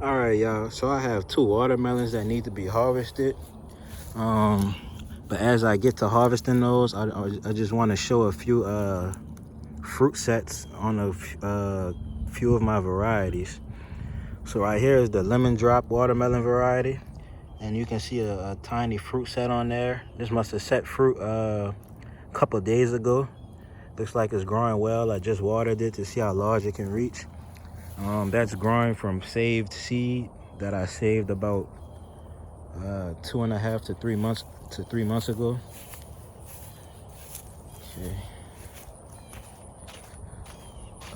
All right, y'all. So I have 2 watermelons that need to be harvested. But as I get to harvesting those, I just want to show a few fruit sets on a few of my varieties. So right here is the lemon drop watermelon variety, and you can see a tiny fruit set on there. This must have set fruit a couple days ago. Looks like it's growing well. I just watered it to see how large it can reach. That's growing from saved seed that I saved about 2.5 to 3 months ago. Okay.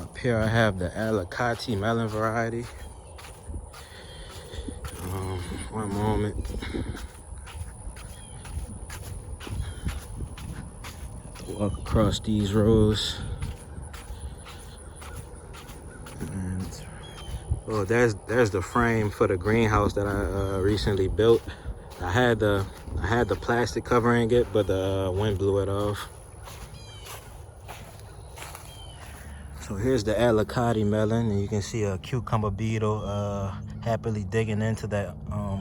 Up here I have the Alicati Melon variety. One moment. Walk across these rows. And oh, there's the frame for the greenhouse that I recently built. I had the plastic covering it, but the wind blew it off. So here's the Alicati melon, and you can see a cucumber beetle happily digging into that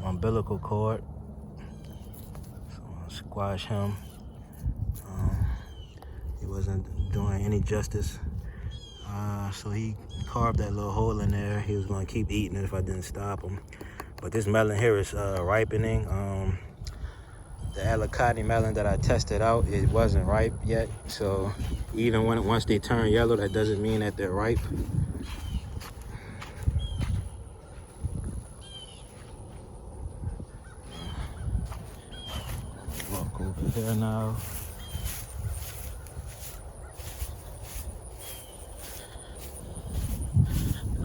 umbilical cord. So I'll squash him. He wasn't doing any justice. So he carved that little hole in there. He was going to keep eating it if I didn't stop him. But this melon here is ripening. The Alicati melon that I tested out, it wasn't ripe yet. So even once they turn yellow, that doesn't mean that they're ripe. Walk over here now.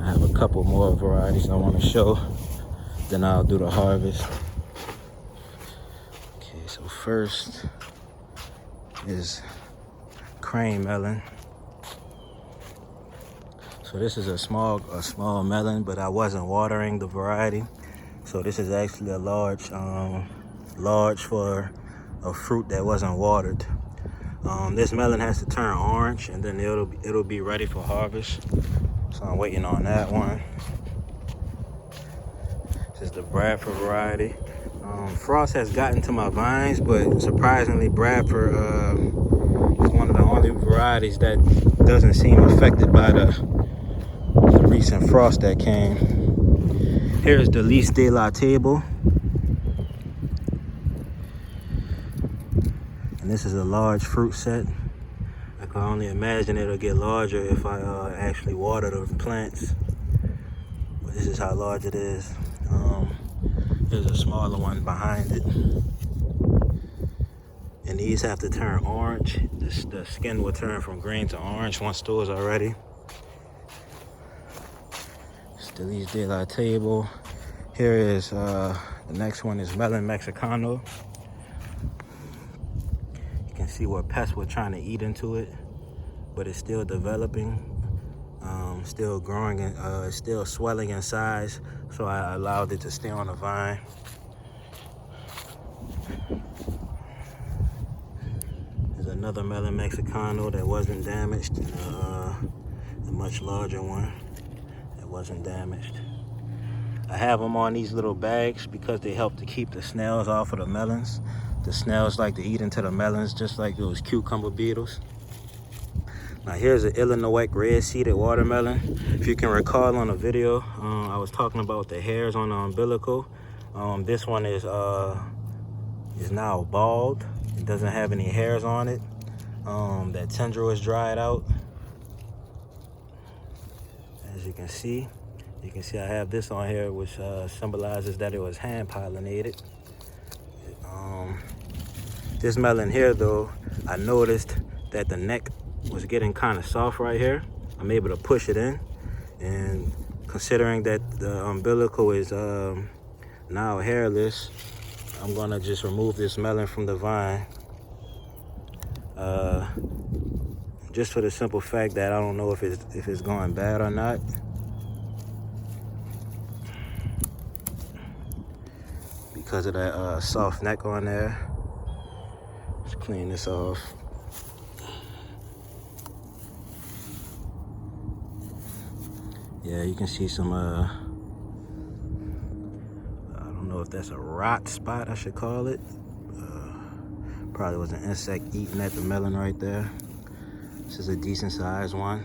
I have a couple more varieties I want to show. Then I'll do the harvest. Okay, so first is crane melon. So this is a small melon, but I wasn't watering the variety. So this is actually a large for a fruit that wasn't watered. This melon has to turn orange, and then it'll be ready for harvest. So I'm waiting on that one. This is the Bradford variety. Frost has gotten to my vines, but surprisingly, Bradford is one of the only varieties that doesn't seem affected by the recent frost that came. Here's Delice de la Table. And this is a large fruit set. I can only imagine it'll get larger if I actually water the plants. But this is how large it is. There's a smaller one behind it. And these have to turn orange. The skin will turn from green to orange once stores are ready. Still these de la Table. Here is the next one is Melon Mexicano. You can see what pests were trying to eat into it, but it's still developing, still growing, and still swelling in size. So I allowed it to stay on the vine. There's another Melon Mexicano that wasn't damaged, and a much larger one that wasn't damaged. I have them on these little bags because they help to keep the snails off of the melons. The snails like to eat into the melons just like those cucumber beetles. Now here's an Illiniwek red-seeded watermelon. If you can recall on a video, I was talking about the hairs on the umbilical. This one is now bald. It doesn't have any hairs on it. That tendril is dried out. As you can see I have this on here, which symbolizes that it was hand pollinated. This melon here though, I noticed that the neck was getting kind of soft right here. I'm able to push it in, and considering that the umbilical is now hairless, I'm gonna just remove this melon from the vine, just for the simple fact that I don't know if it's going bad or not. Because of that soft neck on there. Let's clean this off. Yeah, you can see some that's a rot spot, I should call it. Probably was an insect eating at the melon right there. This is a decent sized one.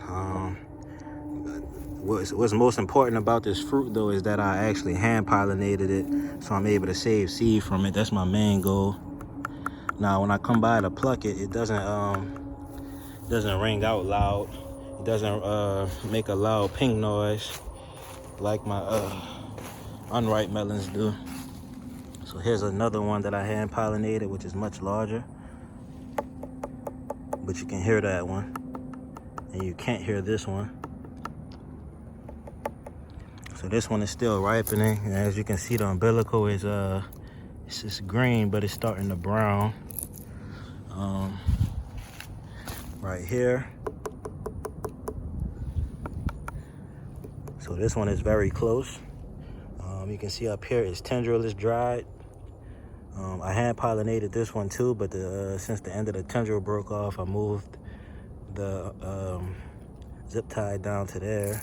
What's most important about this fruit though is that I actually hand pollinated it, so I'm able to save seed from it. That's my main goal. Now when I come by to pluck it, it doesn't ring out loud. It doesn't make a loud ping noise like my unripe melons do. So here's another one that I hand pollinated, which is much larger, but you can hear that one and you can't hear this one. So this one is still ripening, and as you can see, the umbilical is it's just green, but it's starting to brown right here. So this one is very close. You can see up here its tendril is dried. I hand pollinated this one too, but since the end of the tendril broke off, I moved the zip tie down to there.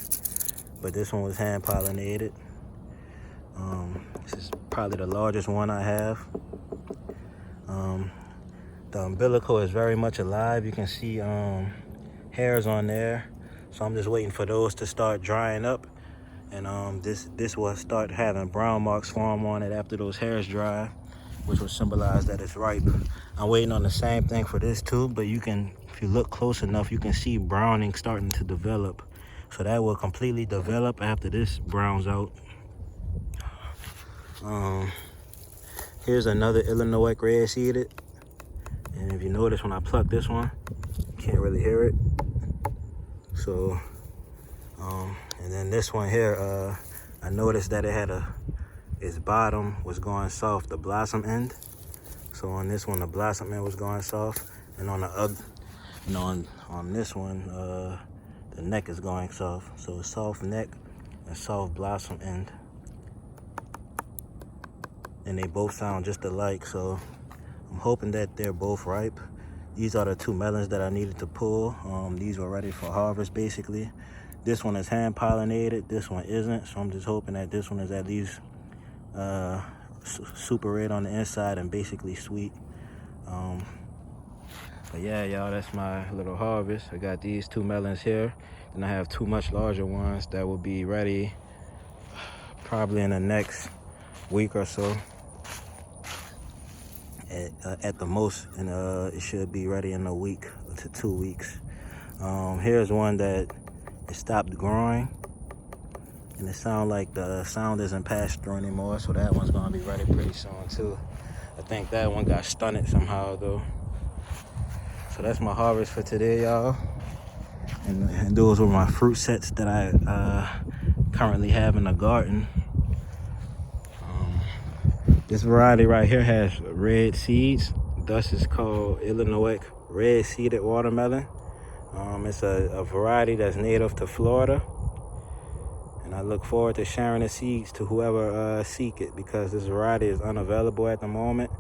But this one was hand pollinated. This is probably the largest one I have. The umbilical is very much alive. You can see hairs on there. So I'm just waiting for those to start drying up. And this will start having brown marks form on it after those hairs dry, which will symbolize that it's ripe. I'm waiting on the same thing for this too, but you can, if you look close enough, you can see browning starting to develop. So that will completely develop after this browns out. Here's another Illiniwek red seeded. And if you notice when I pluck this one, you can't really hear it. So, and then this one here, I noticed that it had its bottom was going soft, the blossom end. So on this one, the blossom end was going soft. And on the other, on this one, the neck is going soft. So a soft neck and soft blossom end. And they both sound just alike, so I'm hoping that they're both ripe. These are the two melons that I needed to pull. These were ready for harvest basically. This one is hand pollinated, this one isn't, so I'm just hoping that this one is at least super red on the inside and basically sweet. But yeah, y'all, that's my little harvest. I got these two melons here, and I have two much larger ones that will be ready probably in the next week or so at the most, and it should be ready in a week to 2 weeks. Here's one that it stopped growing, and it sounds like the sound isn't passed through anymore, so that one's gonna be ready pretty soon too. I think that one got stunted somehow though. So that's my harvest for today, y'all. And those were my fruit sets that I currently have in the garden. This variety right here has red seeds, thus it's called Illiniwek red seeded watermelon. It's a variety that's native to Florida, and I look forward to sharing the seeds to whoever seek it, because this variety is unavailable at the moment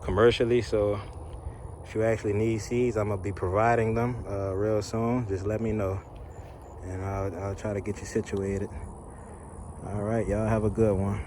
commercially. So if you actually need seeds, I'm gonna be providing them real soon. Just let me know, and I'll try to get you situated. All right, y'all have a good one.